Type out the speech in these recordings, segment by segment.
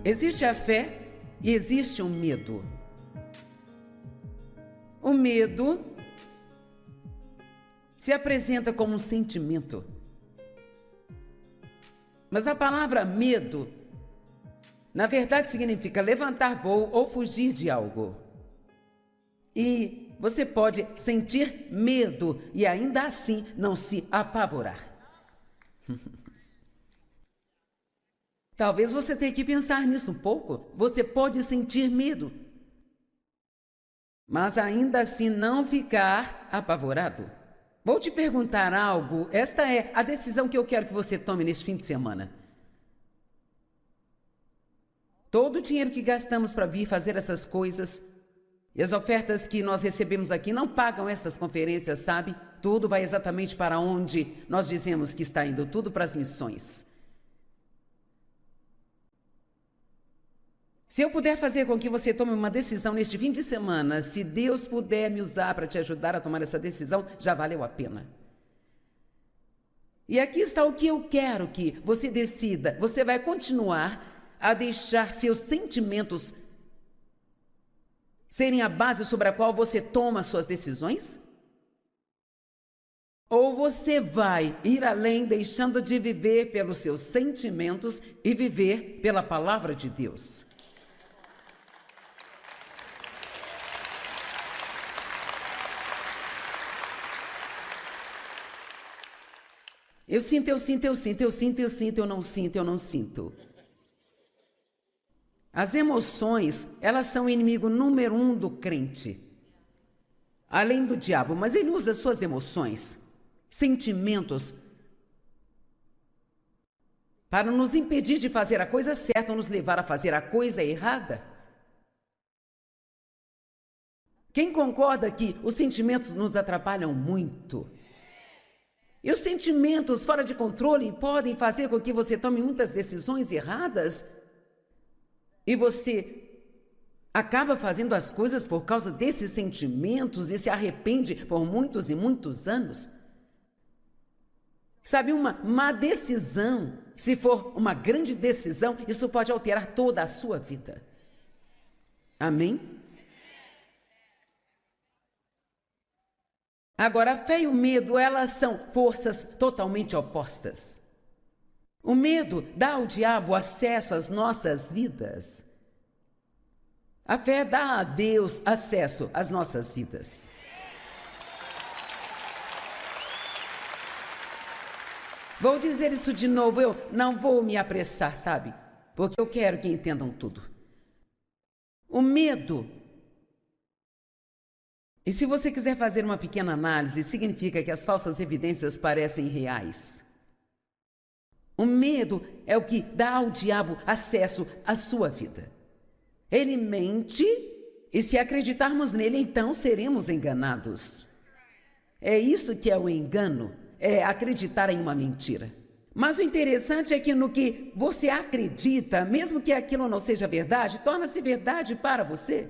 Existe a fé e existe o medo. O medo se apresenta como um sentimento. Mas a palavra medo, na verdade, significa levantar voo ou fugir de algo. E você pode sentir medo e ainda assim não se apavorar. Talvez você tenha que pensar nisso um pouco. Você pode sentir medo, mas ainda assim não ficar apavorado. Vou te perguntar algo. Esta é a decisão que eu quero que você tome neste fim de semana. Todo o dinheiro que gastamos para vir fazer essas coisas e as ofertas que nós recebemos aqui não pagam estas conferências, sabe? Tudo vai exatamente para onde nós dizemos que está indo, tudo para as missões. Se eu puder fazer com que você tome uma decisão neste fim de semana, se Deus puder me usar para te ajudar a tomar essa decisão, já valeu a pena. E aqui está o que eu quero que você decida. Você vai continuar a deixar seus sentimentos serem a base sobre a qual você toma suas decisões? Ou você vai ir além, deixando de viver pelos seus sentimentos e viver pela palavra de Deus? Eu sinto, eu sinto, eu sinto, eu sinto, eu sinto, eu não sinto, eu não sinto. As emoções, elas são o inimigo número 1 do crente. Além do diabo, mas ele usa suas emoções, sentimentos, para nos impedir de fazer a coisa certa ou nos levar a fazer a coisa errada. Quem concorda que os sentimentos nos atrapalham muito? E os sentimentos fora de controle podem fazer com que você tome muitas decisões erradas e você acaba fazendo as coisas por causa desses sentimentos e se arrepende por muitos e muitos anos. Sabe, uma má decisão, se for uma grande decisão, isso pode alterar toda a sua vida. Amém? Agora, a fé e o medo, elas são forças totalmente opostas. O medo dá ao diabo acesso às nossas vidas. A fé dá a Deus acesso às nossas vidas. Vou dizer isso de novo, eu não vou me apressar, sabe? Porque eu quero que entendam tudo. O medo, e se você quiser fazer uma pequena análise, significa que as falsas evidências parecem reais. O medo é o que dá ao diabo acesso à sua vida. Ele mente e se acreditarmos nele, então seremos enganados. É isso que é o engano, é acreditar em uma mentira. Mas o interessante é que no que você acredita, mesmo que aquilo não seja verdade, torna-se verdade para você.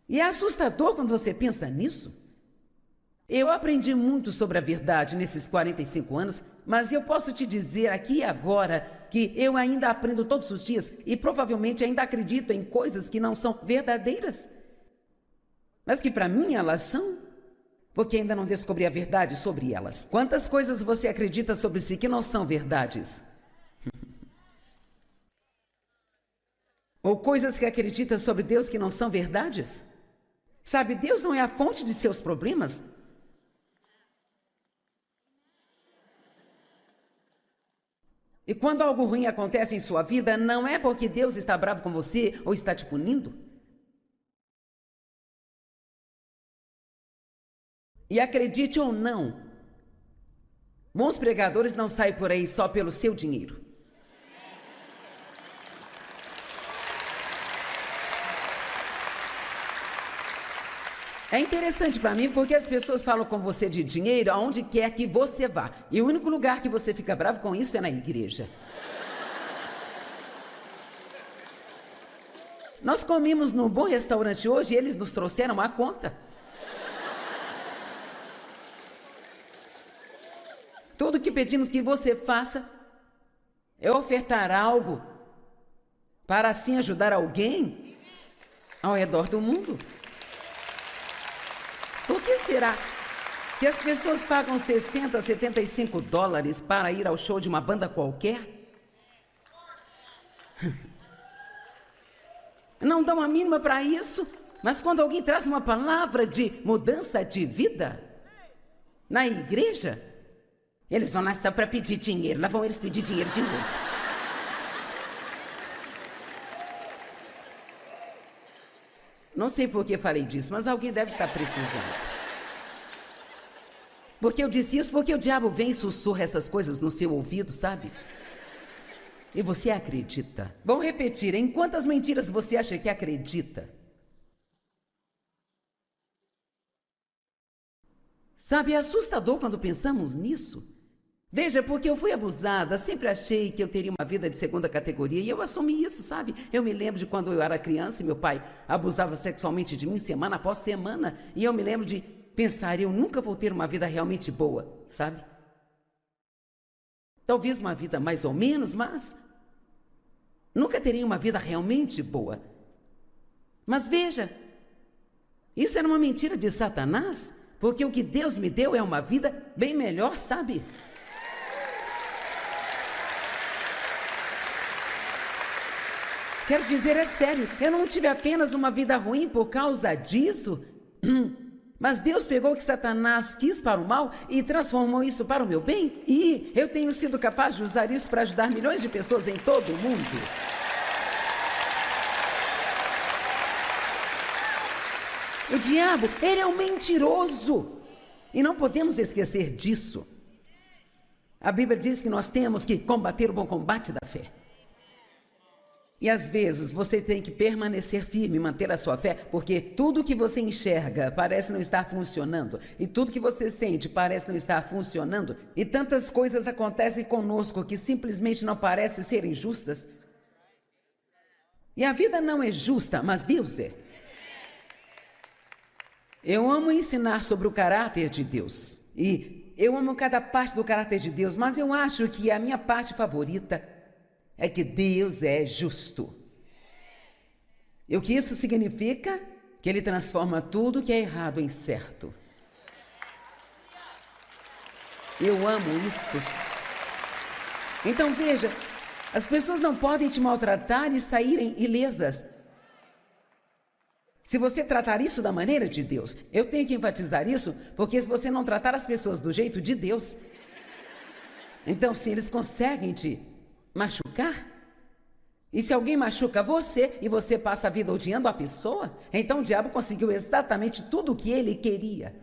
E é assustador quando você pensa nisso. Eu aprendi muito sobre a verdade nesses 45 anos, mas eu posso te dizer aqui e agora que eu ainda aprendo todos os dias e provavelmente ainda acredito em coisas que não são verdadeiras, mas que para mim elas são, porque ainda não descobri a verdade sobre elas. Quantas coisas você acredita sobre si que não são verdades? Ou coisas que acredita sobre Deus que não são verdades? Sabe, Deus não é a fonte de seus problemas. E quando algo ruim acontece em sua vida, não é porque Deus está bravo com você ou está te punindo. E acredite ou não, bons pregadores não saem por aí só pelo seu dinheiro. É interessante para mim porque as pessoas falam com você de dinheiro aonde quer que você vá. E o único lugar que você fica bravo com isso é na igreja. Nós comemos num bom restaurante hoje e eles nos trouxeram a conta. Tudo que pedimos que você faça, é ofertar algo para assim ajudar alguém ao redor do mundo. Por que será que as pessoas pagam 60, 75 dólares para ir ao show de uma banda qualquer? Não dão a mínima para isso, mas quando alguém traz uma palavra de mudança de vida na igreja, eles vão lá só para pedir dinheiro. Lá vão eles pedir dinheiro de novo. Não sei por que falei disso, mas alguém deve estar precisando. Porque eu disse isso? Porque o diabo vem e sussurra essas coisas no seu ouvido, sabe? E você acredita. Vou repetir, em quantas mentiras você acha que acredita? Sabe, é assustador quando pensamos nisso. Veja, porque eu fui abusada, sempre achei que eu teria uma vida de segunda categoria e eu assumi isso, sabe? Eu me lembro de quando eu era criança e meu pai abusava sexualmente de mim semana após semana e eu me lembro de pensar, eu nunca vou ter uma vida realmente boa, sabe? Talvez uma vida mais ou menos, mas nunca terei uma vida realmente boa. Mas veja, isso era uma mentira de Satanás, porque o que Deus me deu é uma vida bem melhor, sabe? Quero dizer, é sério, eu não tive apenas uma vida ruim por causa disso, mas Deus pegou o que Satanás quis para o mal e transformou isso para o meu bem, e eu tenho sido capaz de usar isso para ajudar milhões de pessoas em todo o mundo. O diabo, ele é um mentiroso, e não podemos esquecer disso. A Bíblia diz que nós temos que combater o bom combate da fé. E às vezes você tem que permanecer firme, manter a sua fé, porque tudo que você enxerga parece não estar funcionando, e tudo que você sente parece não estar funcionando, e tantas coisas acontecem conosco que simplesmente não parecem serem justas. E a vida não é justa, mas Deus é. Eu amo ensinar sobre o caráter de Deus, e eu amo cada parte do caráter de Deus, mas eu acho que a minha parte favorita é que Deus é justo. E o que isso significa? Que Ele transforma tudo que é errado em certo. Eu amo isso. Então veja, as pessoas não podem te maltratar e saírem ilesas. Se você tratar isso da maneira de Deus, eu tenho que enfatizar isso, porque se você não tratar as pessoas do jeito de Deus, então se eles conseguem te machucar, e se alguém machuca você e você passa a vida odiando a pessoa, então o diabo conseguiu exatamente tudo o que ele queria.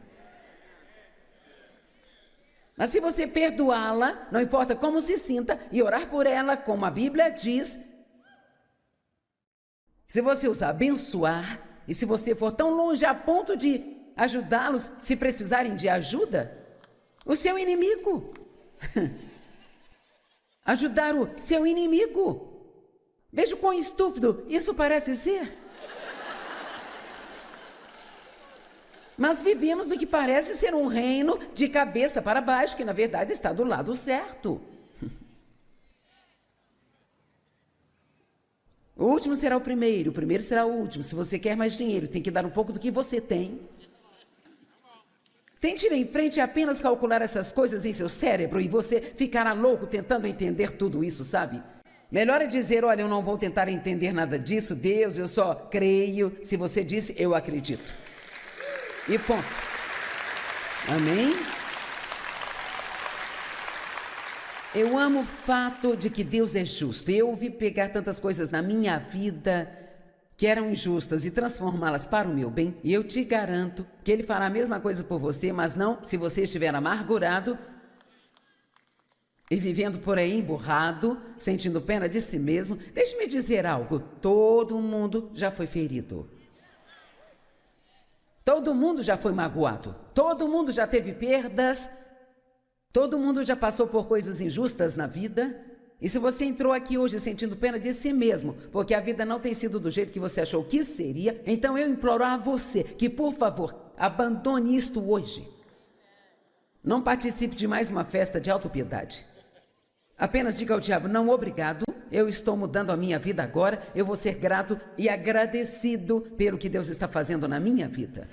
Mas se você perdoá-la, não importa como se sinta, e orar por ela, como a Bíblia diz, se você os abençoar, e se você for tão longe a ponto de ajudá-los se precisarem de ajuda, o seu inimigo ajudar o seu inimigo. Veja o quão estúpido isso parece ser. Mas vivemos no que parece ser um reino de cabeça para baixo, que na verdade está do lado certo. O último será o primeiro será o último. Se você quer mais dinheiro, tem que dar um pouco do que você tem. Tente ir em frente e apenas calcular essas coisas em seu cérebro e você ficará louco tentando entender tudo isso, sabe? Melhor é dizer, olha, eu não vou tentar entender nada disso, Deus, eu só creio. Se você disse, eu acredito. E ponto. Amém? Eu amo o fato de que Deus é justo. Eu ouvi pegar tantas coisas na minha vida que eram injustas e transformá-las para o meu bem, e eu te garanto que Ele fará a mesma coisa por você, mas não se você estiver amargurado e vivendo por aí emburrado, sentindo pena de si mesmo. Deixe-me dizer algo, todo mundo já foi ferido. Todo mundo já foi magoado, todo mundo já teve perdas, todo mundo já passou por coisas injustas na vida. E se você entrou aqui hoje sentindo pena de si mesmo, porque a vida não tem sido do jeito que você achou que seria, então eu imploro a você que, por favor, abandone isto hoje. Não participe de mais uma festa de autopiedade. Apenas diga ao diabo: não, obrigado, eu estou mudando a minha vida agora, eu vou ser grato e agradecido pelo que Deus está fazendo na minha vida.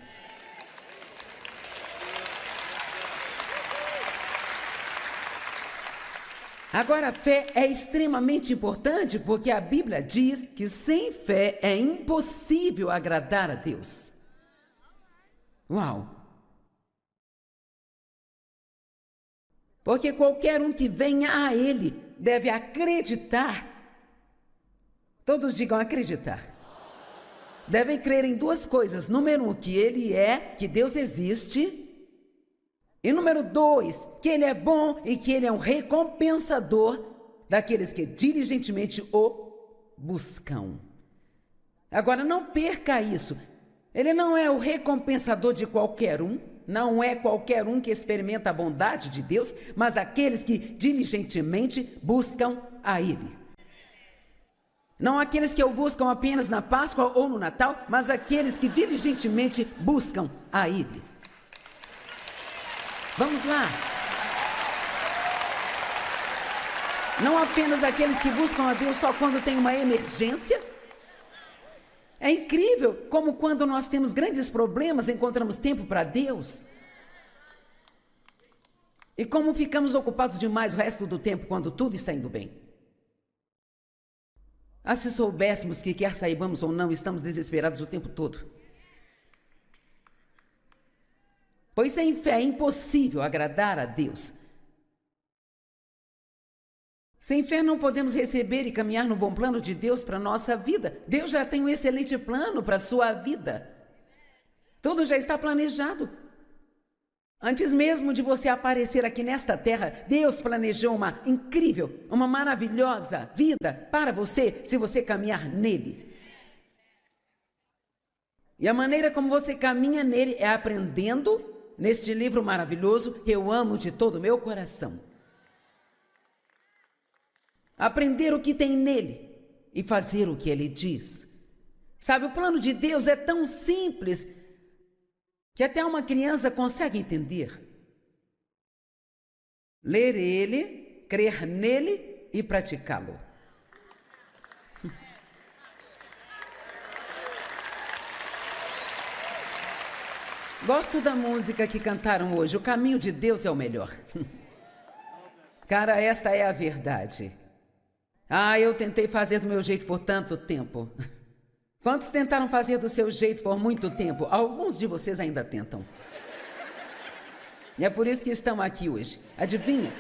Agora, a fé é extremamente importante porque a Bíblia diz que sem fé é impossível agradar a Deus. Uau! Porque qualquer um que venha a Ele deve acreditar. Todos digam acreditar. Devem crer em duas coisas. Número 1, que Ele é, que Deus existe. E número 2, que Ele é bom e que Ele é um recompensador daqueles que diligentemente o buscam. Agora, não perca isso. Ele não é o recompensador de qualquer um, não é qualquer um que experimenta a bondade de Deus, mas aqueles que diligentemente buscam a Ele. Não aqueles que o buscam apenas na Páscoa ou no Natal, mas aqueles que diligentemente buscam a Ele. Vamos lá. Não apenas aqueles que buscam a Deus só quando tem uma emergência. É incrível como quando nós temos grandes problemas encontramos tempo para Deus. E como ficamos ocupados demais o resto do tempo quando tudo está indo bem. Ah, se soubéssemos que quer saibamos ou não, estamos desesperados o tempo todo. Pois sem fé é impossível agradar a Deus. Sem fé não podemos receber e caminhar no bom plano de Deus para a nossa vida. Deus já tem um excelente plano para a sua vida. Tudo já está planejado. Antes mesmo de você aparecer aqui nesta terra, Deus planejou uma incrível, uma maravilhosa vida para você, se você caminhar nele. E a maneira como você caminha nele é aprendendo neste livro maravilhoso que eu amo de todo o meu coração. Aprender o que tem nele e fazer o que ele diz. Sabe, o plano de Deus é tão simples que até uma criança consegue entender. Ler ele, crer nele e praticá-lo. Gosto da música que cantaram hoje. O caminho de Deus é o melhor. Cara, esta é a verdade. Ah, eu tentei fazer do meu jeito por tanto tempo. Quantos tentaram fazer do seu jeito por muito tempo? Alguns de vocês ainda tentam. E é por isso que estão aqui hoje. Adivinha?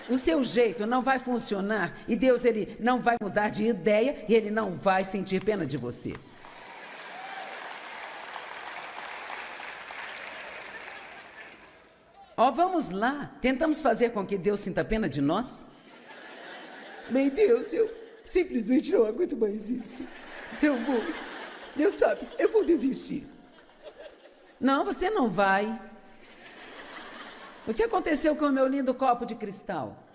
O seu jeito não vai funcionar e Deus, ele não vai mudar de ideia e ele não vai sentir pena de você. Ó, vamos lá. Tentamos fazer com que Deus sinta pena de nós? Bem, Deus, eu simplesmente não aguento mais isso. Deus sabe, eu vou desistir. Não, você não vai. O que aconteceu com o meu lindo copo de cristal?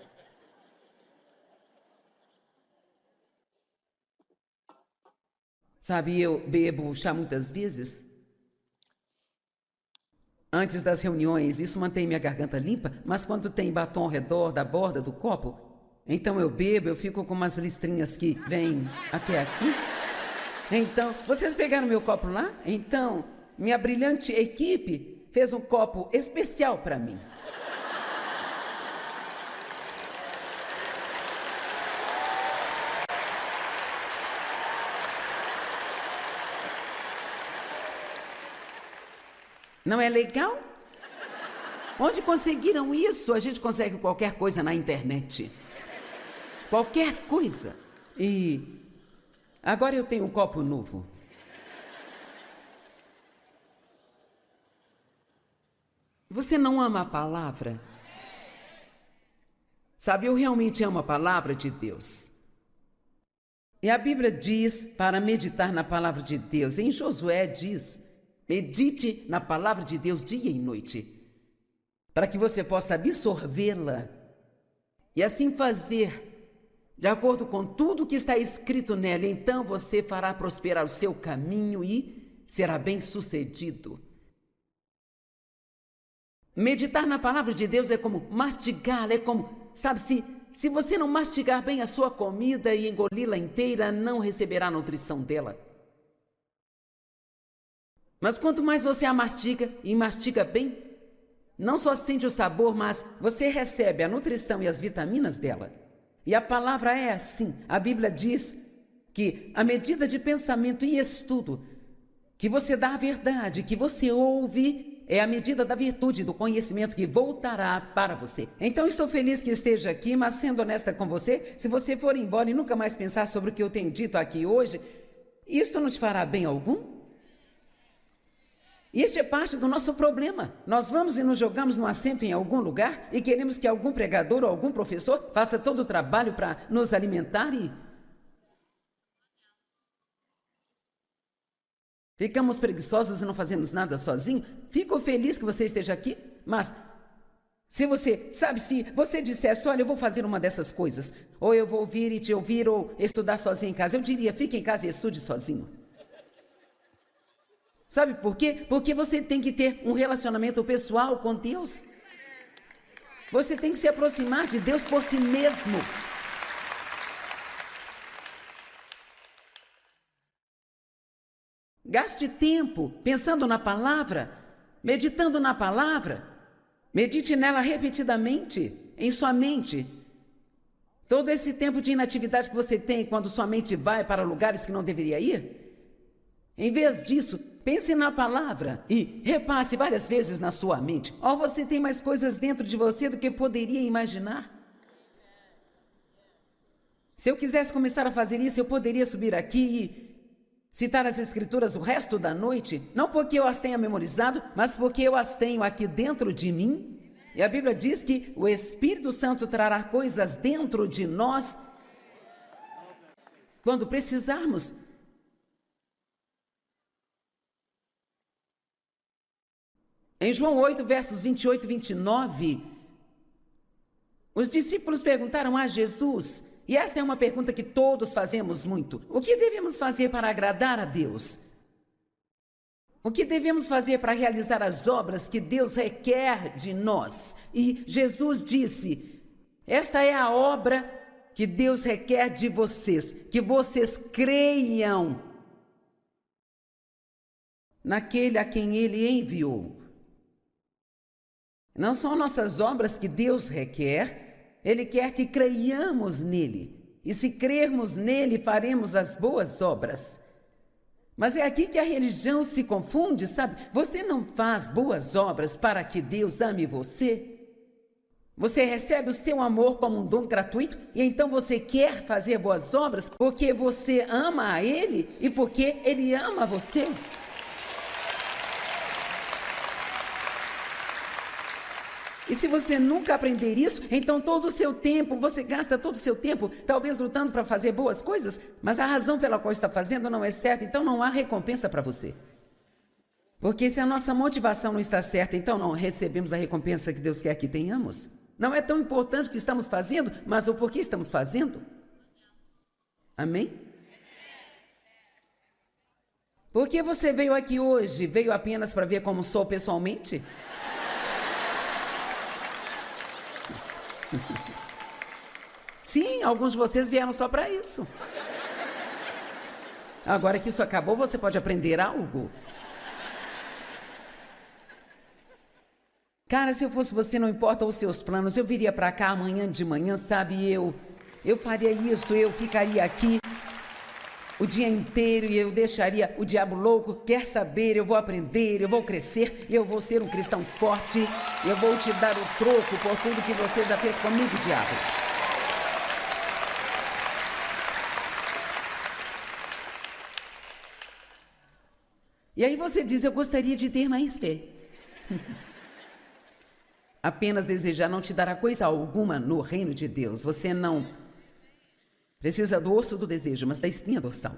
Sabe, eu bebo chá muitas vezes. Antes das reuniões, isso mantém minha garganta limpa, mas quando tem batom ao redor da borda do copo, então eu bebo, eu fico com umas listrinhas que vêm até aqui. Então, vocês pegaram meu copo lá? Então, minha brilhante equipe fez um copo especial para mim. Não é legal? Onde conseguiram isso? A gente consegue qualquer coisa na internet. Qualquer coisa. E agora eu tenho um copo novo. Você não ama a palavra? Sabe, eu realmente amo a palavra de Deus. E a Bíblia diz para meditar na palavra de Deus. Em Josué diz: medite na palavra de Deus dia e noite, para que você possa absorvê-la e assim fazer de acordo com tudo que está escrito nela. Então você fará prosperar o seu caminho e será bem-sucedido. Meditar na palavra de Deus é como mastigá-la, é como, sabe, se se você não mastigar bem a sua comida e engoli-la inteira, não receberá a nutrição dela. Mas quanto mais você a mastiga e mastiga bem, não só sente o sabor, mas você recebe a nutrição e as vitaminas dela. E a palavra é assim. A Bíblia diz que a medida de pensamento e estudo que você dá à verdade, que você ouve, é a medida da virtude, do conhecimento que voltará para você. Então estou feliz que esteja aqui, mas sendo honesta com você, se você for embora e nunca mais pensar sobre o que eu tenho dito aqui hoje, isto não te fará bem algum? E este é parte do nosso problema. Nós vamos e nos jogamos num assento em algum lugar e queremos que algum pregador ou algum professor faça todo o trabalho para nos alimentar e ficamos preguiçosos e não fazemos nada sozinho. Fico feliz que você esteja aqui, mas se você dissesse, olha, eu vou fazer uma dessas coisas, ou eu vou ouvir e te ouvir, ou estudar sozinho em casa, eu diria, fique em casa e estude sozinho. Sabe por quê? Porque você tem que ter um relacionamento pessoal com Deus. Você tem que se aproximar de Deus por si mesmo. Gaste tempo pensando na palavra, meditando na palavra. Medite nela repetidamente, em sua mente. Todo esse tempo de inatividade que você tem quando sua mente vai para lugares que não deveria ir, em vez disso, pense na palavra e repasse várias vezes na sua mente. Oh, você tem mais coisas dentro de você do que poderia imaginar. Se eu quisesse começar a fazer isso, eu poderia subir aqui e citar as Escrituras o resto da noite, não porque eu as tenha memorizado, mas porque eu as tenho aqui dentro de mim. E a Bíblia diz que o Espírito Santo trará coisas dentro de nós quando precisarmos. Em João 8, versos 28 e 29, os discípulos perguntaram a Jesus, e esta é uma pergunta que todos fazemos muito: o que devemos fazer para agradar a Deus? O que devemos fazer para realizar as obras que Deus requer de nós? E Jesus disse: esta é a obra que Deus requer de vocês, que vocês creiam naquele a quem Ele enviou. Não são nossas obras que Deus requer, Ele quer que creiamos nele. E se crermos nele, faremos as boas obras. Mas é aqui que a religião se confunde, sabe? Você não faz boas obras para que Deus ame você. Você recebe o seu amor como um dom gratuito e então você quer fazer boas obras porque você ama a Ele e porque Ele ama você. E se você nunca aprender isso, então todo o seu tempo, você gasta todo o seu tempo, talvez lutando para fazer boas coisas, mas a razão pela qual está fazendo não é certa, então não há recompensa para você. Porque se a nossa motivação não está certa, então não recebemos a recompensa que Deus quer que tenhamos. Não é tão importante o que estamos fazendo, mas o porquê estamos fazendo. Amém? Por que você veio aqui hoje? Veio apenas para ver como sou pessoalmente? Sim, alguns de vocês vieram só para isso. Agora que isso acabou, você pode aprender algo. Cara, se eu fosse você, não importa os seus planos, eu viria para cá amanhã de manhã, sabe? Eu faria isso, eu ficaria aqui o dia inteiro e eu deixaria o diabo louco. Quer saber, eu vou aprender, eu vou crescer, eu vou ser um cristão forte, eu vou te dar o troco por tudo que você já fez comigo, diabo. E aí você diz, eu gostaria de ter mais fé. Apenas desejar não te dará coisa alguma no reino de Deus. Você não precisa do osso do desejo, mas da espinha dorsal.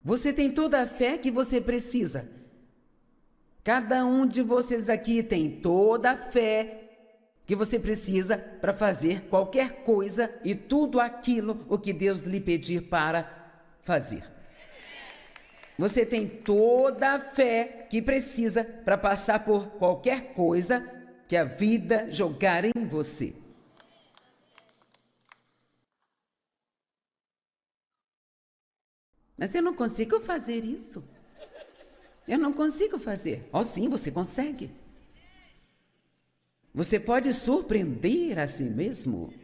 Você tem toda a fé que você precisa. Cada um de vocês aqui tem toda a fé que você precisa para fazer qualquer coisa e tudo aquilo o que Deus lhe pedir para fazer. Você tem toda a fé que precisa para passar por qualquer coisa que a vida jogar em você. Mas eu não consigo fazer isso. Eu não consigo fazer. Oh, sim, você consegue. Você pode surpreender a si mesmo.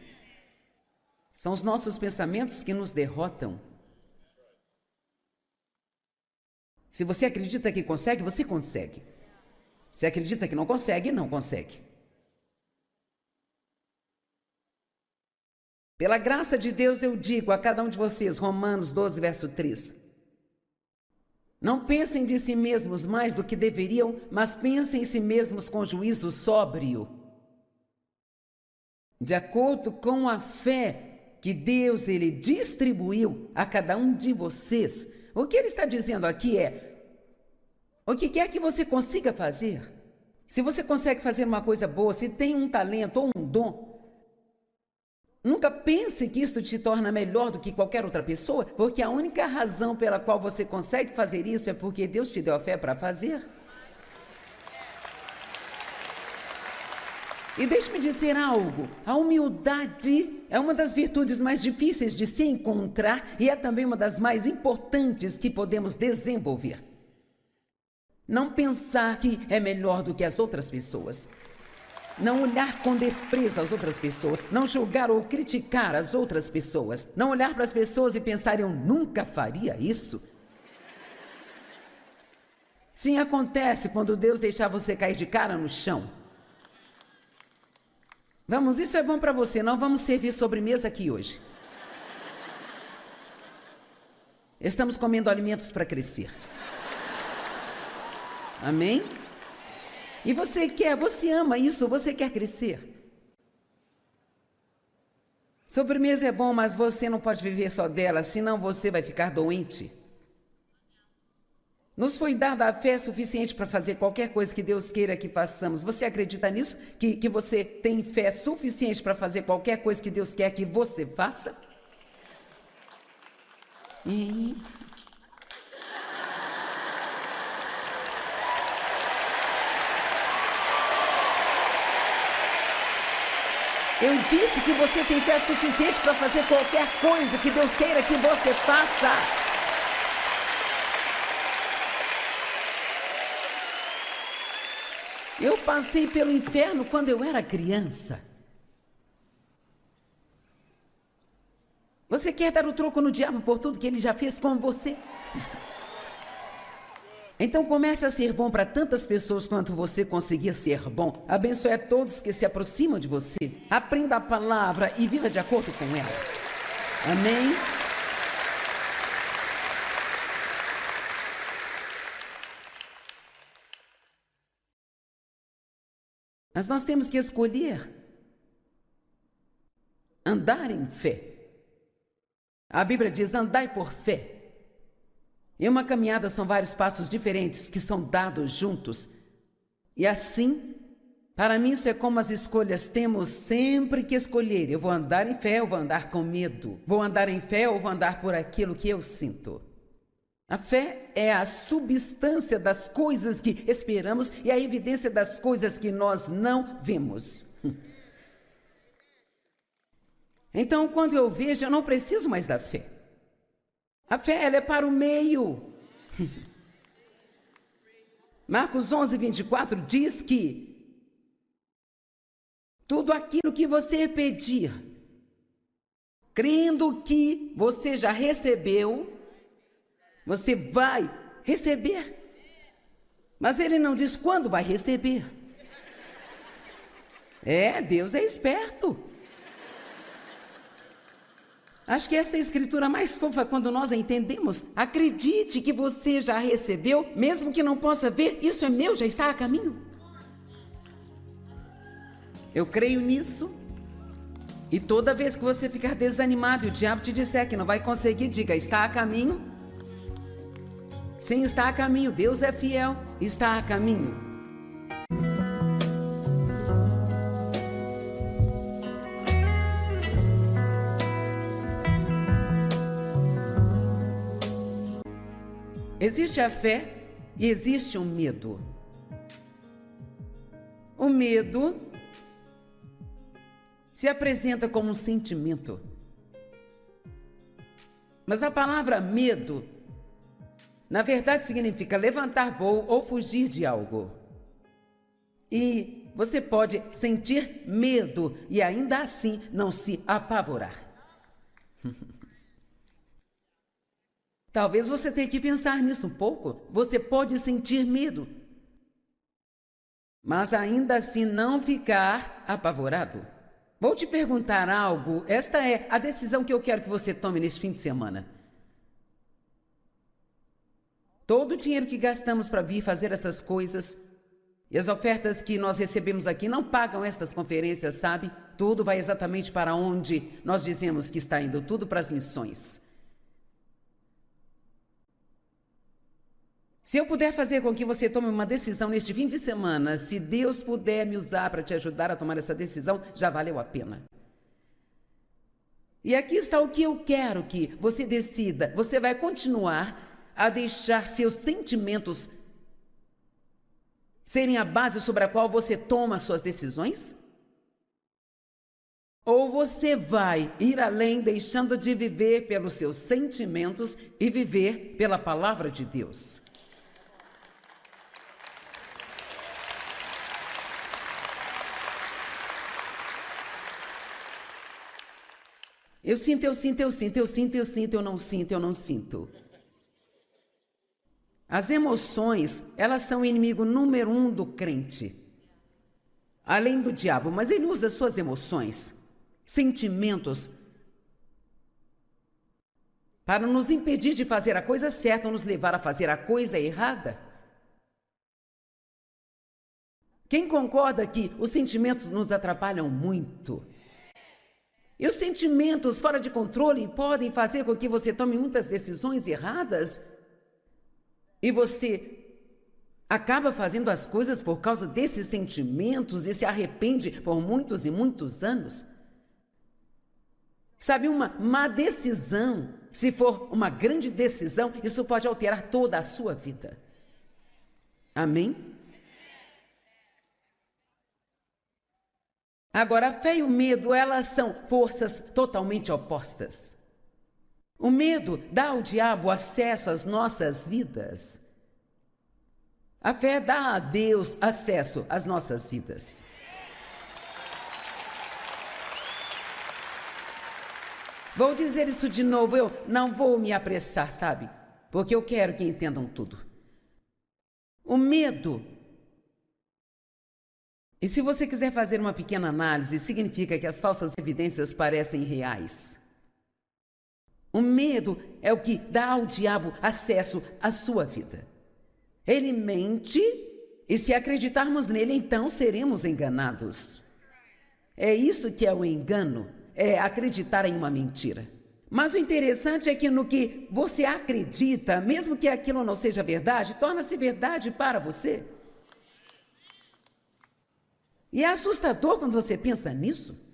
São os nossos pensamentos que nos derrotam. Se você acredita que consegue, você consegue. Se acredita que não consegue, não consegue. Pela graça de Deus eu digo a cada um de vocês, Romanos 12, verso 3. Não pensem de si mesmos mais do que deveriam, mas pensem em si mesmos com juízo sóbrio. De acordo com a fé que Deus ele distribuiu a cada um de vocês. O que ele está dizendo aqui é, o que quer que você consiga fazer, se você consegue fazer uma coisa boa, se tem um talento ou um dom, nunca pense que isto te torna melhor do que qualquer outra pessoa, porque a única razão pela qual você consegue fazer isso é porque Deus te deu a fé para fazer. E deixe-me dizer algo, a humildade é uma das virtudes mais difíceis de se encontrar e é também uma das mais importantes que podemos desenvolver. Não pensar que é melhor do que as outras pessoas. Não olhar com desprezo as outras pessoas. Não julgar ou criticar as outras pessoas. Não olhar para as pessoas e pensar, eu nunca faria isso. Sim, acontece quando Deus deixar você cair de cara no chão. Vamos, isso é bom para você, não vamos servir sobremesa aqui hoje. Estamos comendo alimentos para crescer. Amém? E você ama isso, você quer crescer. Sobremesa é bom, mas você não pode viver só dela, senão você vai ficar doente. Nos foi dada a fé suficiente para fazer qualquer coisa que Deus queira que façamos. Você acredita nisso? Que você tem fé suficiente para fazer qualquer coisa que Deus quer que você faça? Eu disse que você tem fé suficiente para fazer qualquer coisa que Deus queira que você faça. Eu passei pelo inferno quando eu era criança. Você quer dar o troco no diabo por tudo que ele já fez com você? Então comece a ser bom para tantas pessoas quanto você conseguir ser bom. Abençoe a todos que se aproximam de você. Aprenda a palavra e viva de acordo com ela. Amém? Mas nós temos que escolher andar em fé. A Bíblia diz, andai por fé. E uma caminhada são vários passos diferentes que são dados juntos. E assim, para mim isso é como as escolhas, temos sempre que escolher. Eu vou andar em fé ou vou andar com medo? Vou andar em fé ou vou andar por aquilo que eu sinto? A fé é a substância das coisas que esperamos e a evidência das coisas que nós não vemos. Então, quando eu vejo, eu não preciso mais da fé. A fé, ela é para o meio. Marcos 11, 24 diz que tudo aquilo que você pedir, crendo que você já recebeu, você vai receber. Mas ele não diz quando vai receber. Deus é esperto. Acho que essa é a escritura mais fofa quando nós a entendemos. Acredite que você já recebeu, mesmo que não possa ver, isso é meu, já está a caminho. Eu creio nisso. E toda vez que você ficar desanimado e o diabo te disser que não vai conseguir, diga, está a caminho. Sim, está a caminho. Deus é fiel. Está a caminho. Existe a fé e existe o medo. O medo se apresenta como um sentimento. Mas a palavra medo, na verdade, significa levantar voo ou fugir de algo. E você pode sentir medo e ainda assim não se apavorar. Talvez você tenha que pensar nisso um pouco. Você pode sentir medo, mas ainda assim não ficar apavorado. Vou te perguntar algo. Esta é a decisão que eu quero que você tome neste fim de semana. Todo o dinheiro que gastamos para vir fazer essas coisas e as ofertas que nós recebemos aqui não pagam estas conferências, sabe? Tudo vai exatamente para onde nós dizemos que está indo, tudo para as missões. Se eu puder fazer com que você tome uma decisão neste fim de semana, se Deus puder me usar para te ajudar a tomar essa decisão, já valeu a pena. E aqui está o que eu quero que você decida. Você vai continuar a deixar seus sentimentos serem a base sobre a qual você toma suas decisões? Ou você vai ir além, deixando de viver pelos seus sentimentos e viver pela palavra de Deus? Eu sinto, eu sinto, eu sinto, eu sinto, eu sinto, eu não sinto, eu não sinto. As emoções, elas são o inimigo número 1 do crente. Além do diabo, mas ele usa suas emoções, sentimentos, para nos impedir de fazer a coisa certa ou nos levar a fazer a coisa errada. Quem concorda que os sentimentos nos atrapalham muito? E os sentimentos fora de controle podem fazer com que você tome muitas decisões erradas e você acaba fazendo as coisas por causa desses sentimentos e se arrepende por muitos e muitos anos. Sabe, uma má decisão, se for uma grande decisão, isso pode alterar toda a sua vida. Amém? Agora, a fé e o medo, elas são forças totalmente opostas. O medo dá ao diabo acesso às nossas vidas. A fé dá a Deus acesso às nossas vidas. Vou dizer isso de novo, eu não vou me apressar, sabe? Porque eu quero que entendam tudo. O medo. E se você quiser fazer uma pequena análise, significa que as falsas evidências parecem reais. O medo é o que dá ao diabo acesso à sua vida. Ele mente e se acreditarmos nele, então seremos enganados. É isso que é o engano, é acreditar em uma mentira. Mas o interessante é que no que você acredita, mesmo que aquilo não seja verdade, torna-se verdade para você. E é assustador quando você pensa nisso.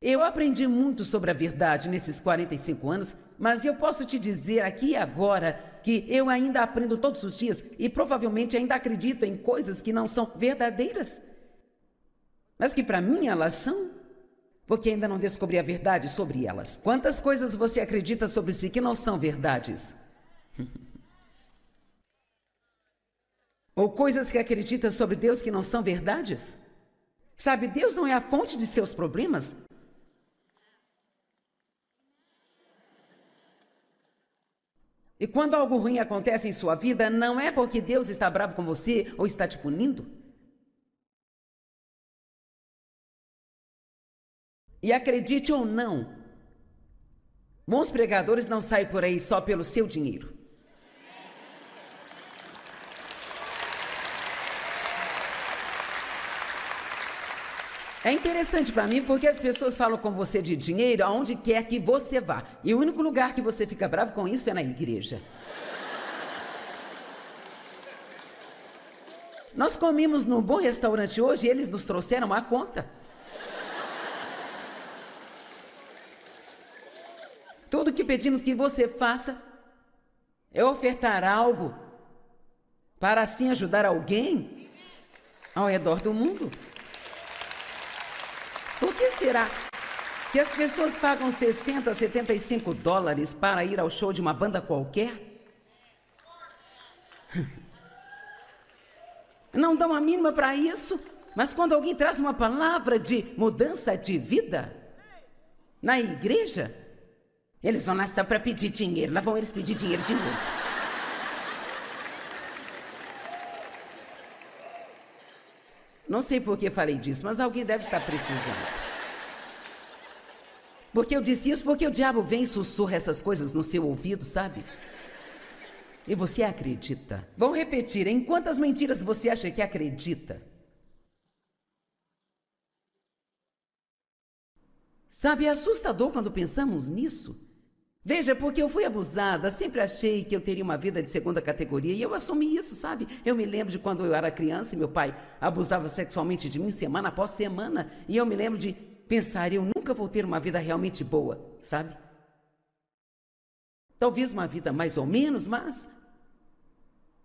Eu aprendi muito sobre a verdade nesses 45 anos, mas eu posso te dizer aqui e agora que eu ainda aprendo todos os dias e provavelmente ainda acredito em coisas que não são verdadeiras, mas que para mim elas são, porque ainda não descobri a verdade sobre elas. Quantas coisas você acredita sobre si que não são verdades? Ou coisas que acredita sobre Deus que não são verdades? Sabe, Deus não é a fonte de seus problemas. E quando algo ruim acontece em sua vida, não é porque Deus está bravo com você ou está te punindo. E acredite ou não, bons pregadores não saem por aí só pelo seu dinheiro. É interessante para mim porque as pessoas falam com você de dinheiro aonde quer que você vá. E o único lugar que você fica bravo com isso é na igreja. Nós comemos num bom restaurante hoje e eles nos trouxeram a conta. Tudo que pedimos que você faça, É ofertar algo para assim ajudar alguém ao redor do mundo. Por que será que as pessoas pagam 60, 75 dólares para ir ao show de uma banda qualquer? Não dão a mínima para isso, mas quando alguém traz uma palavra de mudança de vida na igreja, eles vão lá só para pedir dinheiro. Lá vão eles pedir dinheiro de novo. Não sei por que falei disso, mas alguém deve estar precisando. Porque eu disse isso, porque o diabo vem e sussurra essas coisas no seu ouvido, sabe? E você acredita. Vou repetir, em quantas mentiras você acha que acredita? Sabe, é assustador quando pensamos nisso. Veja, porque eu fui abusada, sempre achei que eu teria uma vida de segunda categoria e eu assumi isso, sabe? Eu me lembro de quando eu era criança e meu pai abusava sexualmente de mim semana após semana. E eu me lembro de pensar, eu nunca vou ter uma vida realmente boa, sabe? Talvez uma vida mais ou menos, mas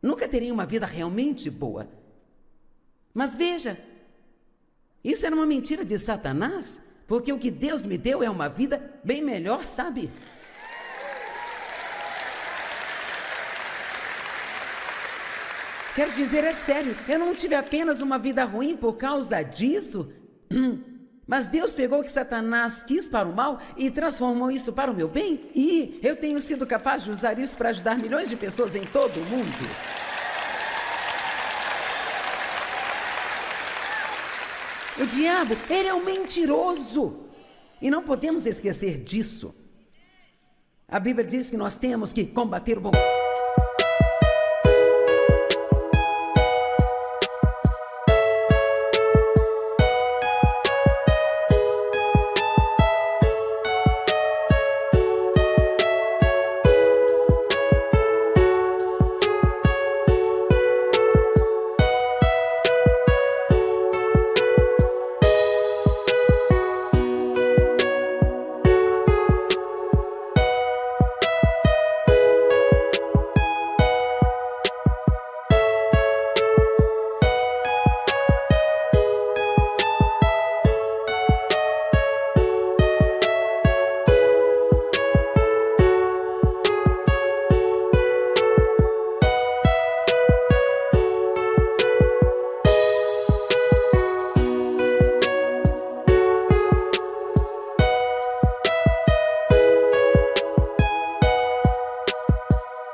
nunca terei uma vida realmente boa. Mas veja, isso era uma mentira de Satanás, porque o que Deus me deu é uma vida bem melhor, sabe? Quero dizer, é sério, eu não tive apenas uma vida ruim por causa disso, mas Deus pegou o que Satanás quis para o mal e transformou isso para o meu bem, e eu tenho sido capaz de usar isso para ajudar milhões de pessoas em todo o mundo. O diabo, ele é um mentiroso, e não podemos esquecer disso. A Bíblia diz que nós temos que combater o bom...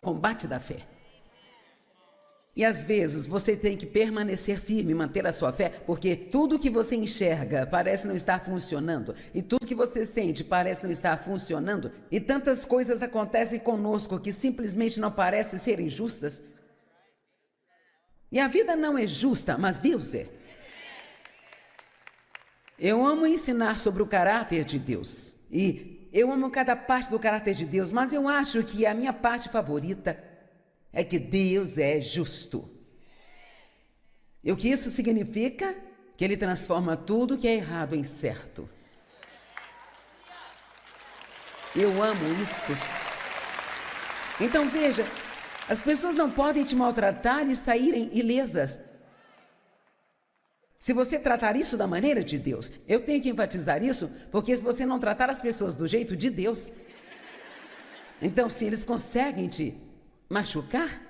Combate da fé. E às vezes você tem que permanecer firme, manter a sua fé, porque tudo que você enxerga parece não estar funcionando, e tudo que você sente parece não estar funcionando, e tantas coisas acontecem conosco que simplesmente não parecem serem justas. E a vida não é justa, mas Deus é. Eu amo ensinar sobre o caráter de Deus, e eu amo cada parte do caráter de Deus, mas eu acho que a minha parte favorita é que Deus é justo. E o que isso significa? Que Ele transforma tudo que é errado em certo. Eu amo isso. Então veja, as pessoas não podem te maltratar e saírem ilesas. Se você tratar isso da maneira de Deus, eu tenho que enfatizar isso, porque se você não tratar as pessoas do jeito de Deus, então se eles conseguem te machucar,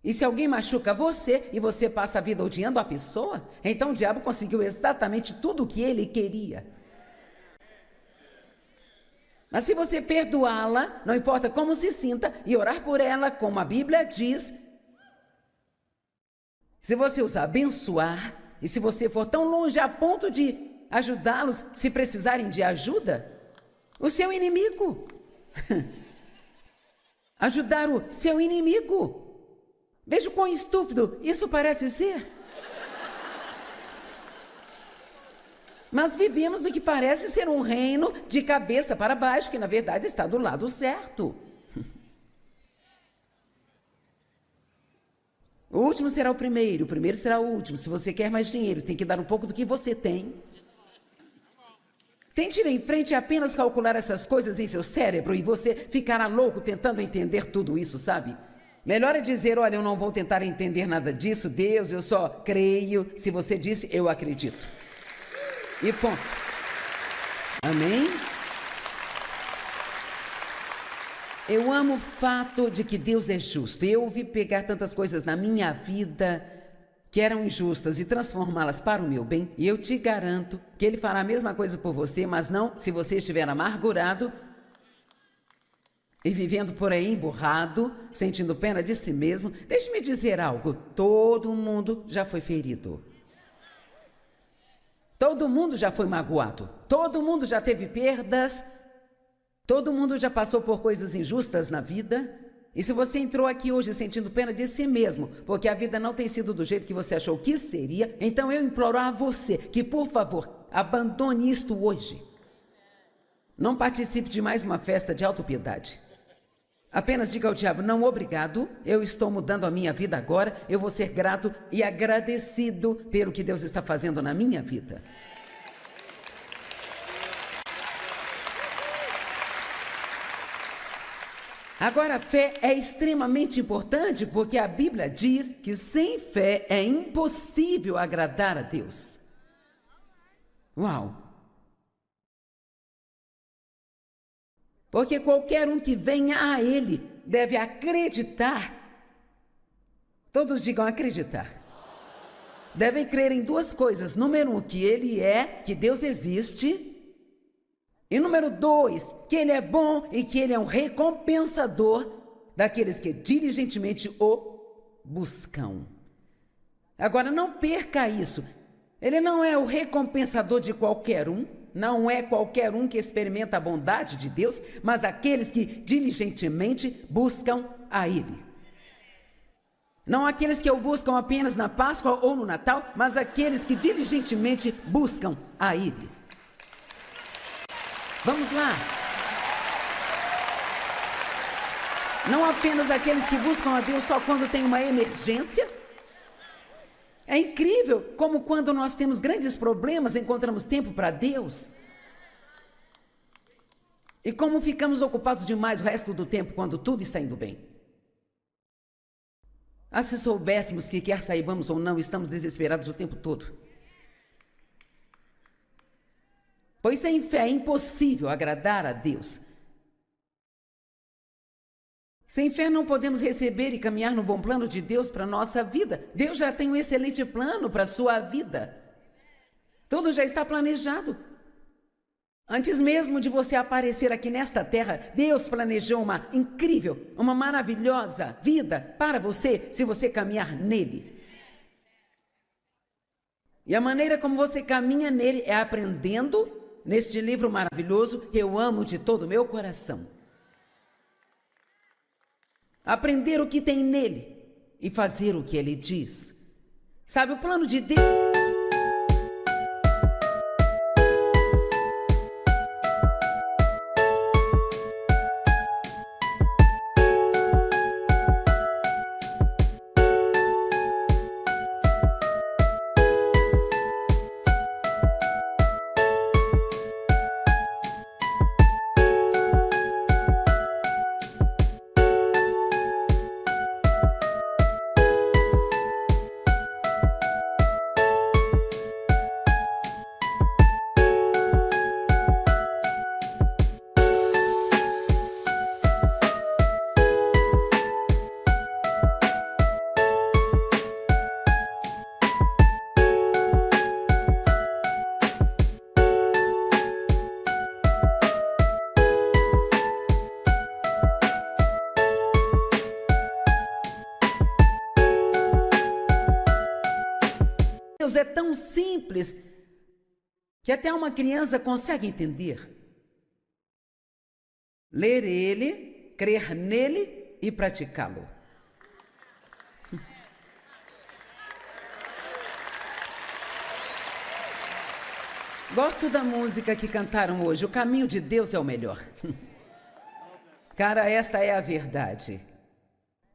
e se alguém machuca você e você passa a vida odiando a pessoa, então o diabo conseguiu exatamente tudo o que ele queria. Mas se você perdoá-la, não importa como se sinta, e orar por ela, como a Bíblia diz, se você usar abençoar, e se você for tão longe a ponto de ajudá-los se precisarem de ajuda, o seu inimigo, ajudar o seu inimigo. Veja o quão estúpido isso parece ser. Mas vivemos no que parece ser um reino de cabeça para baixo, que na verdade está do lado certo. O último será o primeiro será o último. Se você quer mais dinheiro, tem que dar um pouco do que você tem. Tente ir em frente e apenas calcular essas coisas em seu cérebro e você ficará louco tentando entender tudo isso, sabe? Melhor é dizer, olha, eu não vou tentar entender nada disso, Deus, eu só creio. Se você disse, eu acredito. E ponto. Amém? Eu amo o fato de que Deus é justo. Eu ouvi pegar tantas coisas na minha vida que eram injustas e transformá-las para o meu bem. E eu te garanto que Ele fará a mesma coisa por você, mas não se você estiver amargurado e vivendo por aí emburrado, sentindo pena de si mesmo. Deixe-me dizer algo, todo mundo já foi ferido. Todo mundo já foi magoado. Todo mundo já teve perdas. Todo mundo já passou por coisas injustas na vida. E se você entrou aqui hoje sentindo pena de si mesmo, porque a vida não tem sido do jeito que você achou que seria, então eu imploro a você que, por favor, abandone isto hoje. Não participe de mais uma festa de autopiedade. Apenas diga ao diabo, não, obrigado, eu estou mudando a minha vida agora, eu vou ser grato e agradecido pelo que Deus está fazendo na minha vida. Agora, a fé é extremamente importante porque a Bíblia diz que sem fé é impossível agradar a Deus. Uau! Porque qualquer um que venha a Ele deve acreditar. Todos digam acreditar. Devem crer em duas coisas. Número 1, que Ele é, que Deus existe. E número 2, que Ele é bom e que Ele é um recompensador daqueles que diligentemente o buscam. Agora, não perca isso. Ele não é o recompensador de qualquer um. Não é qualquer um que experimenta a bondade de Deus, mas aqueles que diligentemente buscam a Ele. Não aqueles que o buscam apenas na Páscoa ou no Natal, mas aqueles que diligentemente buscam a Ele. Vamos lá. Não apenas aqueles que buscam a Deus só quando tem uma emergência. É incrível como quando nós temos grandes problemas, encontramos tempo para Deus. E como ficamos ocupados demais o resto do tempo quando tudo está indo bem. Ah, se soubéssemos que quer saibamos ou não, estamos desesperados o tempo todo. Pois sem fé é impossível agradar a Deus. Sem fé não podemos receber e caminhar no bom plano de Deus para a nossa vida. Deus já tem um excelente plano para a sua vida. Tudo já está planejado. Antes mesmo de você aparecer aqui nesta terra, Deus planejou uma incrível, uma maravilhosa vida para você, se você caminhar nele. E a maneira como você caminha nele é aprendendo neste livro maravilhoso, Eu Amo de Todo o Meu Coração. Aprender o que tem nele e fazer o que ele diz. Sabe, o plano de Deus... Deus é tão simples que até uma criança consegue entender. Ler ele, crer nele e praticá-lo. Gosto da música que cantaram hoje. O caminho de Deus é o melhor. Cara, esta é a verdade.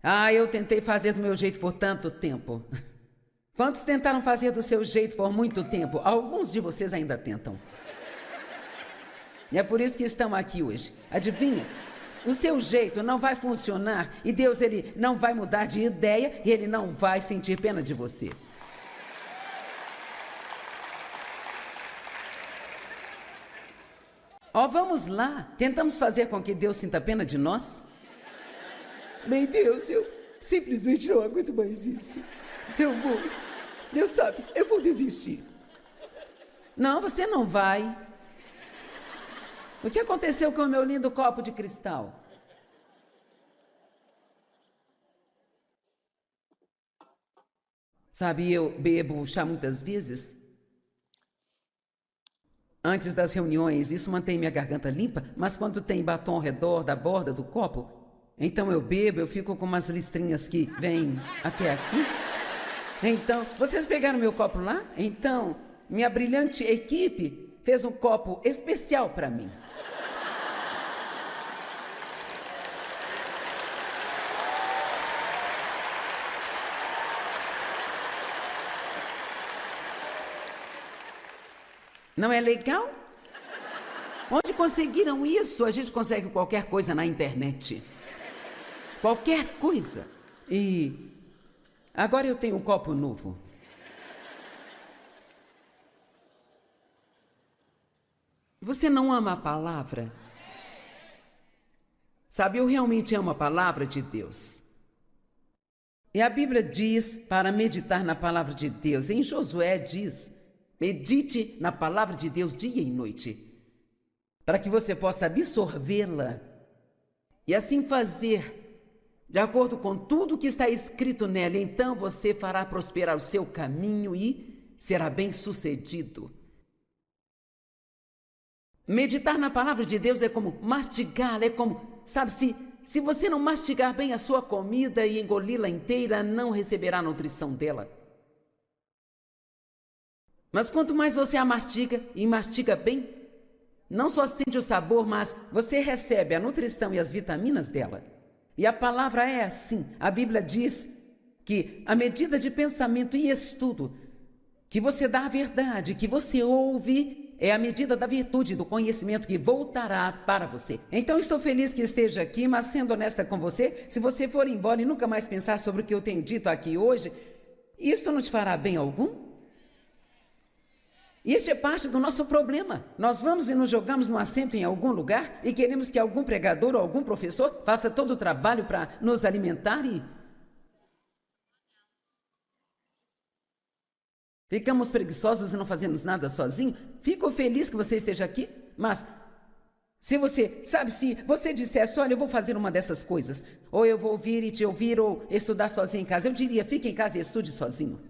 Ah, eu tentei fazer do meu jeito por tanto tempo. Quantos tentaram fazer do seu jeito por muito tempo? Alguns de vocês ainda tentam. E é por isso que estão aqui hoje. Adivinha? O seu jeito não vai funcionar e Deus, ele não vai mudar de ideia e ele não vai sentir pena de você. Vamos lá. Tentamos fazer com que Deus sinta pena de nós? Bem, Deus, eu simplesmente não aguento mais isso. Deus sabe, eu vou desistir. Não, você não vai. O que aconteceu com o meu lindo copo de cristal? Sabe, eu bebo chá muitas vezes. Antes das reuniões, isso mantém minha garganta limpa, mas quando tem batom ao redor da borda do copo, então eu bebo, eu fico com umas listrinhas que vêm até aqui. Então, vocês pegaram meu copo lá? Então, minha brilhante equipe fez um copo especial para mim. Não é legal? Onde conseguiram isso? A gente consegue qualquer coisa na internet. Qualquer coisa. E agora eu tenho um copo novo. Você não ama a palavra? Sabe, eu realmente amo a palavra de Deus. E a Bíblia diz para meditar na palavra de Deus. Em Josué diz: medite na palavra de Deus dia e noite, para que você possa absorvê-la e assim fazer de acordo com tudo que está escrito nela. Então você fará prosperar o seu caminho e será bem-sucedido. Meditar na palavra de Deus é como mastigá-la, é como, sabe, se você não mastigar bem a sua comida e engoli-la inteira, não receberá a nutrição dela. Mas quanto mais você a mastiga e mastiga bem, não só sente o sabor, mas você recebe a nutrição e as vitaminas dela. E a palavra é assim. A Bíblia diz que a medida de pensamento e estudo que você dá à verdade, que você ouve, é a medida da virtude, do conhecimento que voltará para você. Então estou feliz que esteja aqui, mas sendo honesta com você, se você for embora e nunca mais pensar sobre o que eu tenho dito aqui hoje, isto não te fará bem algum? E este é parte do nosso problema. Nós vamos e nos jogamos no assento em algum lugar e queremos que algum pregador ou algum professor faça todo o trabalho para nos alimentar e ficamos preguiçosos e não fazemos nada sozinho. Fico feliz que você esteja aqui, mas se você dissesse, olha, eu vou fazer uma dessas coisas, ou eu vou ouvir e te ouvir, ou estudar sozinho em casa, eu diria, fique em casa e estude sozinho.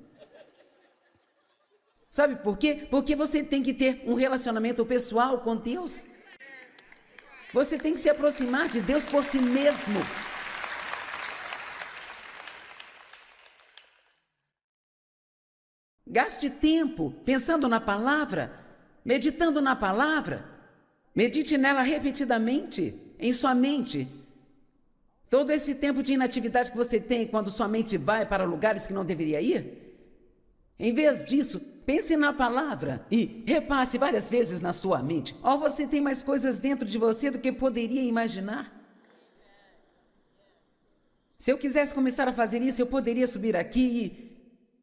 Sabe por quê? Porque você tem que ter um relacionamento pessoal com Deus. Você tem que se aproximar de Deus por si mesmo. Gaste tempo pensando na palavra, meditando na palavra. Medite nela repetidamente, em sua mente. Todo esse tempo de inatividade que você tem quando sua mente vai para lugares que não deveria ir, em vez disso, pense na palavra e repasse várias vezes na sua mente. Você tem mais coisas dentro de você do que poderia imaginar. Se eu quisesse começar a fazer isso, eu poderia subir aqui e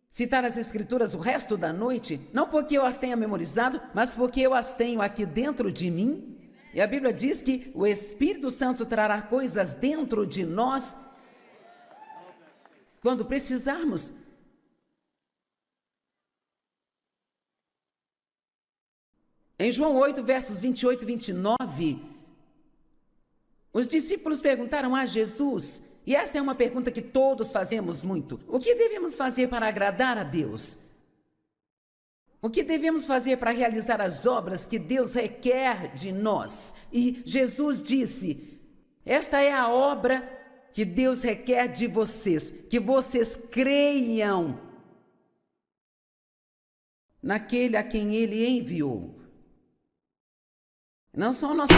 citar as Escrituras o resto da noite, não porque eu as tenha memorizado, mas porque eu as tenho aqui dentro de mim. E a Bíblia diz que o Espírito Santo trará coisas dentro de nós quando precisarmos. Em João 8, versos 28 e 29, os discípulos perguntaram a Jesus, e esta é uma pergunta que todos fazemos muito: o que devemos fazer para agradar a Deus? O que devemos fazer para realizar as obras que Deus requer de nós? E Jesus disse: esta é a obra que Deus requer de vocês, que vocês creiam naquele a quem Ele enviou. Não são nossas...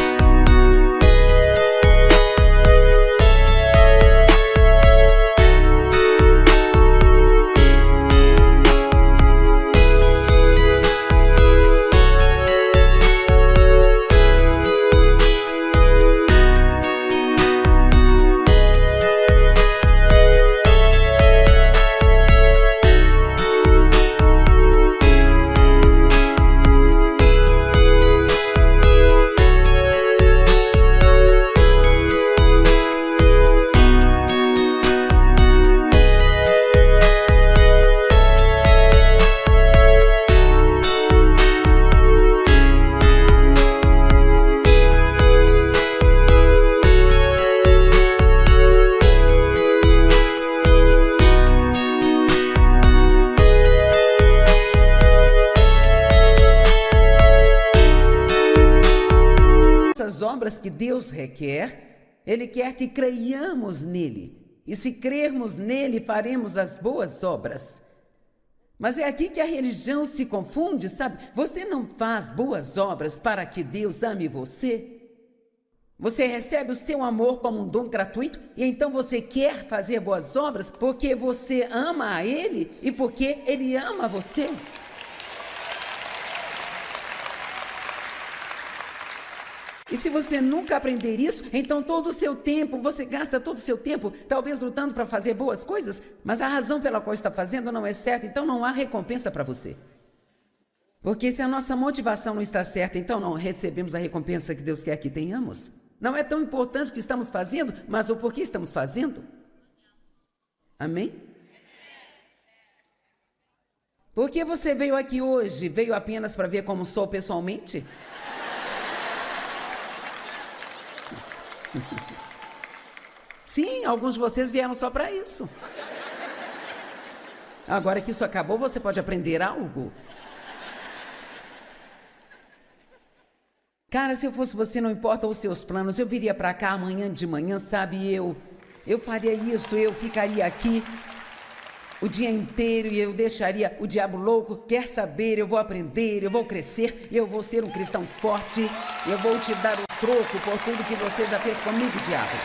que Deus requer, Ele quer que creiamos nele. E se crermos nele, faremos as boas obras. Mas é aqui que a religião se confunde, sabe? Você não faz boas obras para que Deus ame você. Você recebe o seu amor como um dom gratuito e então você quer fazer boas obras porque você ama a Ele e porque Ele ama você. E se você nunca aprender isso, então todo o seu tempo, você gasta todo o seu tempo, talvez lutando para fazer boas coisas, mas a razão pela qual está fazendo não é certa, então não há recompensa para você. Porque se a nossa motivação não está certa, então não recebemos a recompensa que Deus quer que tenhamos. Não é tão importante o que estamos fazendo, mas o porquê estamos fazendo. Amém? Por que você veio aqui hoje? Veio apenas para ver como sou pessoalmente? Sim, alguns de vocês vieram só para isso. Agora que isso acabou, você pode aprender algo. Cara, se eu fosse você, não importa os seus planos, eu viria para cá amanhã de manhã, sabe? Eu faria isso, eu ficaria aqui o dia inteiro e eu deixaria o diabo louco. Quer saber, eu vou aprender, eu vou crescer, eu vou ser um cristão forte, eu vou te dar o troco por tudo que você já fez comigo, diabo.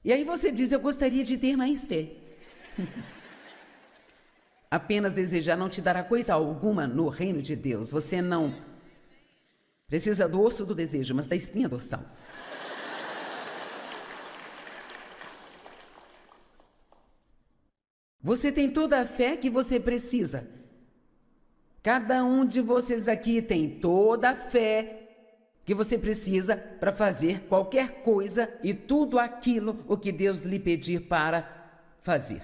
E aí você diz, eu gostaria de ter mais fé. Apenas desejar não te dará coisa alguma no reino de Deus. Você não precisa do osso do desejo, mas da espinha dorsal. Você tem toda a fé que você precisa. Cada um de vocês aqui tem toda a fé que você precisa para fazer qualquer coisa e tudo aquilo o que Deus lhe pedir para fazer.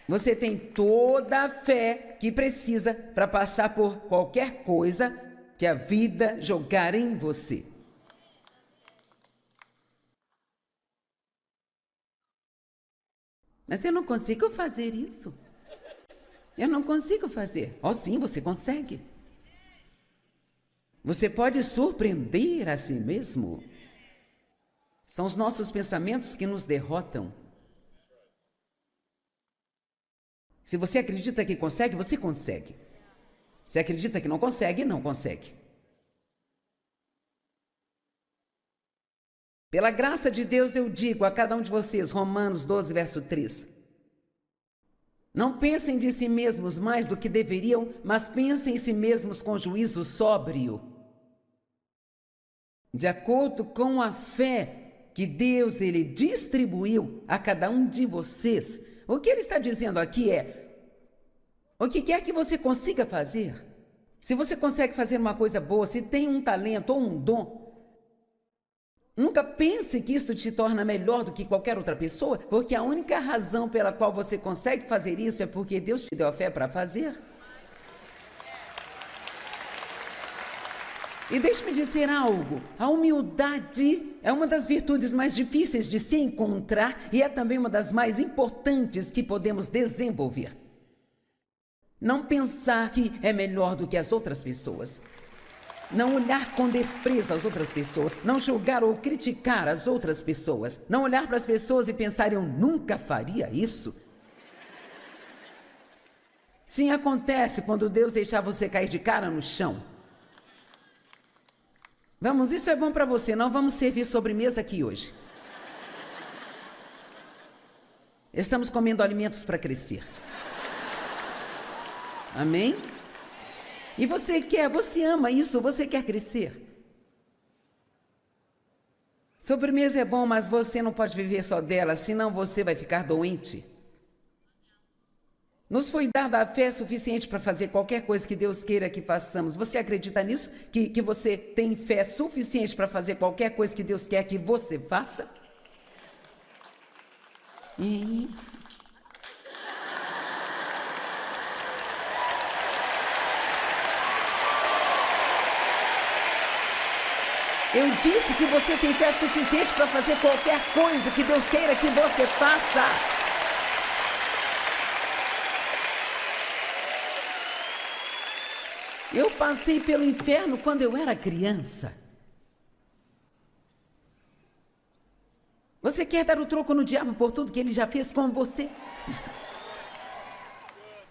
Você tem toda a fé que precisa para passar por qualquer coisa que a vida jogar em você. Mas eu não consigo fazer isso. Eu não consigo fazer. Oh, sim, você consegue. Você pode surpreender a si mesmo. São os nossos pensamentos que nos derrotam. Se você acredita que consegue, você consegue. Se acredita que não consegue, não consegue. Pela graça de Deus eu digo a cada um de vocês, Romanos 12, verso 3. Não pensem de si mesmos mais do que deveriam, mas pensem em si mesmos com juízo sóbrio. De acordo com a fé que Deus ele distribuiu a cada um de vocês. O que ele está dizendo aqui é, o que quer que você consiga fazer, se você consegue fazer uma coisa boa, se tem um talento ou um dom, nunca pense que isto te torna melhor do que qualquer outra pessoa, porque a única razão pela qual você consegue fazer isso é porque Deus te deu a fé para fazer. E deixe-me dizer algo, a humildade é uma das virtudes mais difíceis de se encontrar e é também uma das mais importantes que podemos desenvolver. Não pensar que é melhor do que as outras pessoas. Não olhar com desprezo as outras pessoas. Não julgar ou criticar as outras pessoas. Não olhar para as pessoas e pensar, eu nunca faria isso. Sim, acontece quando Deus deixar você cair de cara no chão. Vamos, isso é bom para você, não vamos servir sobremesa aqui hoje. Estamos comendo alimentos para crescer. Amém? E você ama isso, você quer crescer. Sobremesa é bom, mas você não pode viver só dela, senão você vai ficar doente. Nos foi dada a fé suficiente para fazer qualquer coisa que Deus queira que façamos. Você acredita nisso? Que você tem fé suficiente para fazer qualquer coisa que Deus quer que você faça? Eu disse que você tem fé suficiente para fazer qualquer coisa que Deus queira que você faça. Eu passei pelo inferno quando eu era criança. Você quer dar o troco no diabo por tudo que ele já fez com você?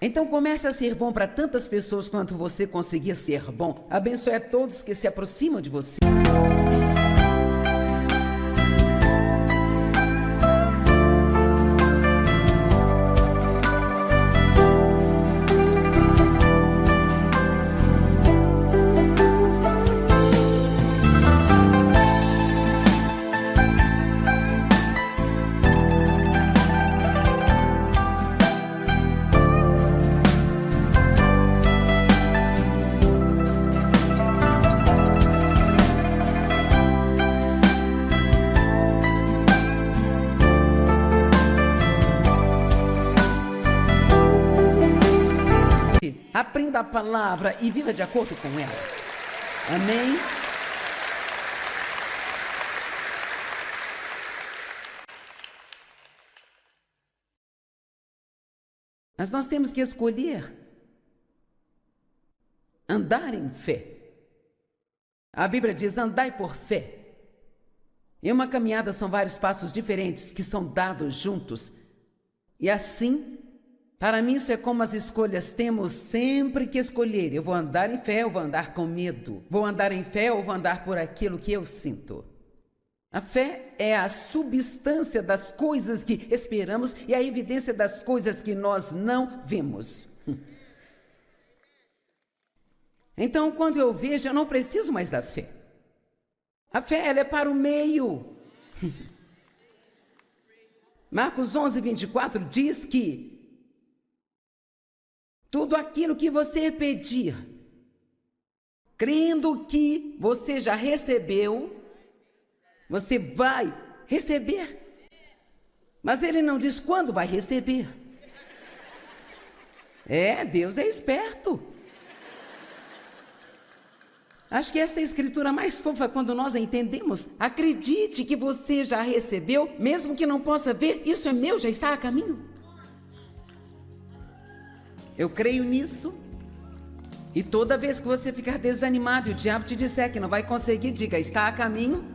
Então comece a ser bom para tantas pessoas quanto você conseguir ser bom. Abençoe a todos que se aproximam de você. Aprenda a palavra e viva de acordo com ela. Amém? Mas nós temos que escolher andar em fé. A Bíblia diz: andai por fé. Em uma caminhada são vários passos diferentes que são dados juntos. E assim, para mim isso é como as escolhas. Temos sempre que escolher. Eu vou andar em fé ou vou andar com medo? Vou andar em fé ou vou andar por aquilo que eu sinto? A fé é a substância das coisas que esperamos e a evidência das coisas que nós não vemos. Então, quando eu vejo, eu não preciso mais da fé. A fé, ela é para o meio. Marcos 11:24 diz que tudo aquilo que você pedir, crendo que você já recebeu, você vai receber. Mas ele não diz quando vai receber. Deus é esperto. Acho que esta é a escritura mais fofa quando nós a entendemos. Acredite que você já recebeu, mesmo que não possa ver, isso é meu, já está a caminho. Eu creio nisso. E toda vez que você ficar desanimado e o diabo te disser que não vai conseguir, diga: está a caminho?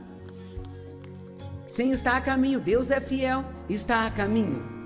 Sim, está a caminho. Deus é fiel. Está a caminho.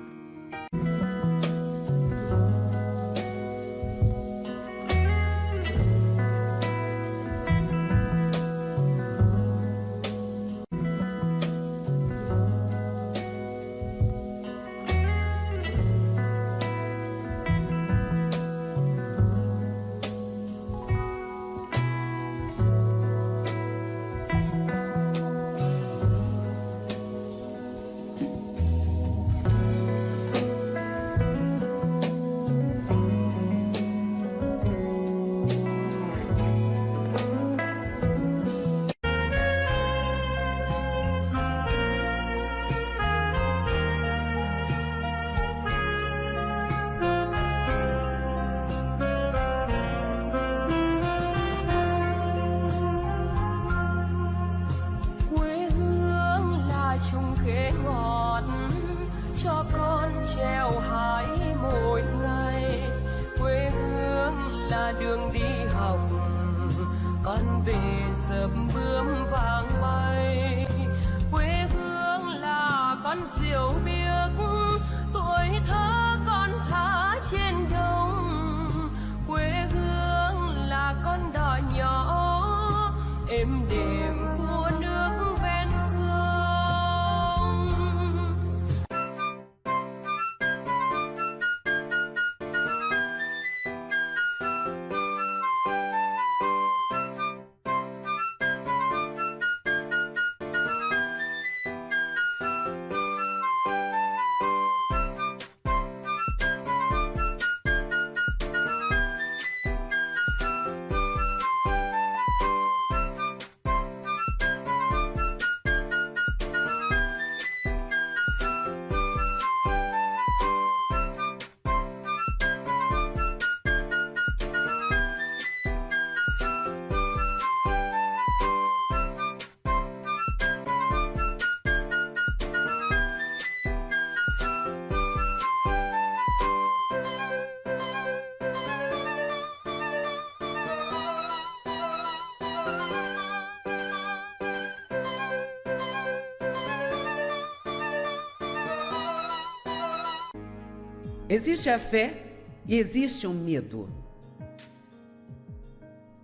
Existe a fé e existe o medo.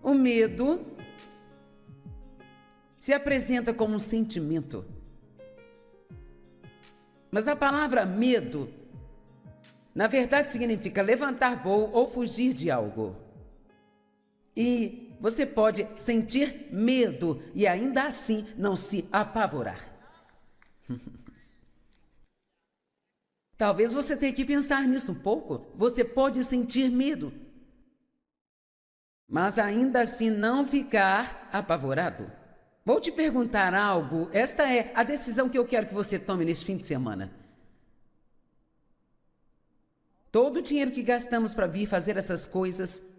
O medo se apresenta como um sentimento. Mas a palavra medo, na verdade, significa levantar voo ou fugir de algo. E você pode sentir medo e ainda assim não se apavorar. Talvez você tenha que pensar nisso um pouco. Você pode sentir medo, mas ainda assim não ficar apavorado. Vou te perguntar algo. Esta é a decisão que eu quero que você tome neste fim de semana. Todo o dinheiro que gastamos para vir fazer essas coisas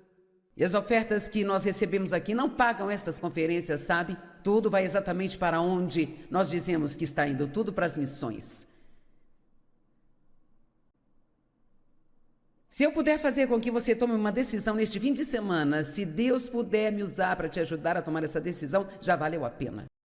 e as ofertas que nós recebemos aqui não pagam estas conferências, sabe? Tudo vai exatamente para onde nós dizemos que está indo, tudo para as missões. Se eu puder fazer com que você tome uma decisão neste fim de semana, se Deus puder me usar para te ajudar a tomar essa decisão, já valeu a pena.